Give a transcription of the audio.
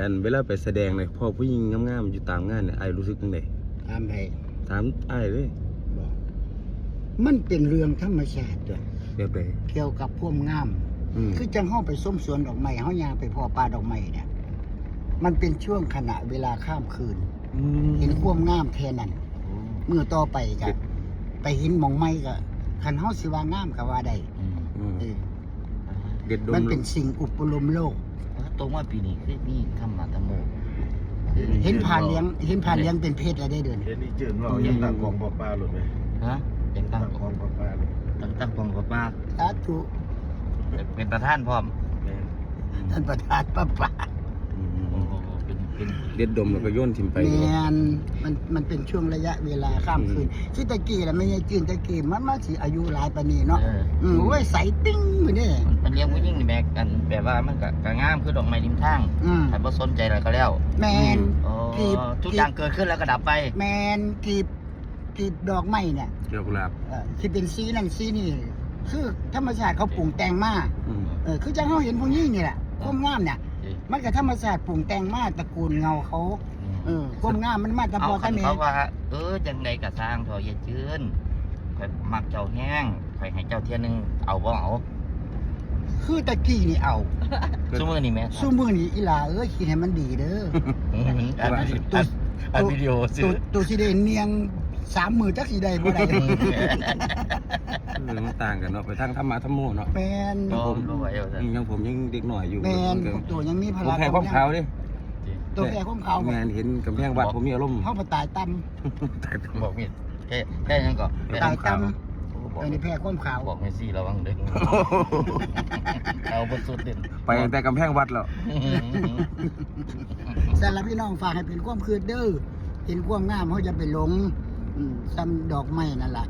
อันเวลาไปแสดงเลยพอผู้หญิงงามๆอยู่ตามงานเนี่ยไอ้รู้สึกยังไง ถามให้ ถามไอ้เลย บอกมันเป็นเรื่องธรรมชาติด้วย แบบไหน เกี่ยวกับพวกงาม คือจังเฮาไปส้มสวนดอกไม้เฮายางไปพอปลาดอกไม้เนี่ยมันเป็นช่วงขณะเวลาข้ามคืน เห็นความงามแค่นั้นเมื่อต่อไปก็ไปเห็นหมองไม้ก็คันเฮาสิว่างามก็ว่าได้เออ เด็ดดม มันเป็นสิ่งอุปโลมโลก ตรงว่าปีนี้คือมีธรรมะธรรมโม เห็นผ่านเลี้ยงเป็นเพศอะไรได้เดิน เห็นนี่จืดว่ายังตั้งกองปลาปลาหลุดไหม ฮะเป็นตั้ ตั้ ง งกองปลาปลาหลุด ตั้งกองกับป้า สาธุ เป็นประธานพร้อม ท่านประธานป้าป่า โอ้โหเป็น เด็ดดมแล้วก็โยนทิ้งไป แมนมันเป็นช่วงระยะเวลาข้ามคืนที่ตะกี้แล้วไม่ใช่จืนตะกี้มันสิอายุหลายปานนี้เนาะโอ้ยใสติ้งมื้อนี้ มันเลี้ยงผู้หญิงนี่แม่กันแบบว่ามันก็งามคือดอกไม้ริมทางถ้าบ่สนใจอะไรก็แล้ว แมน ทุกอย่างเกิดขึ้นแล้วก็ดับไป แมนกีบดอกไม้เนี่ย ดอกกุหลาบ ที่เป็นสีนั่นสีนี่คือธรรมชาติเขาปรุงแต่งมาคือจังเฮาเห็นผู้หญิงนี่แหละความงามเนี่ยมันก็ธรรมชาติปรุงแต่งมาตระกูลเงาเขาความงามมันมาแต่ เอา พ่อ คั แต่ น แม่ เขาว่าจังใดก็สร้างเถอะอย่าจืนข่อยมักเจ้าแห้งข่อยให้เจ้าเที่ยนึงเอาบ่เอา คือตะกี้นี่เอา ซุมื้อนี่แม่ สู้มือนี่อีหลาคิดให้มันดีเด้อ อัดวิดีโอซื้อ ตัวสิได้เนียง3 มือจักสิได้บ่ได้ มันต่างกันเนาะไปทางธรรมะธรรมโมเนาะ แม่น ผมรู้ไว้เอาซะ ยังผมยังเด็กหน่อยอยู่ แม่นตัวยังมีพ ผม ลัง แพ้ความขาวดิ ตัวแพ้ความขาว แม่นเห็นกำแพงวัดผมมีอารมณ์ เฮาบ่ตายต่ำ บอกมีแค่ยังก็ ตายต่ำ บอก อันนี้แพ้ความขาว บอกเมซี่ระวังเด้อเอาบนสุดเด่น ไปตั้งแต่กำแพงวัดแล้ว สำหรับพี่น้องฝากให้เป็นความคืนเด้อเห็นความงามเฮาจะไปหลงซ้ำดอกไม้นั่นล่ะ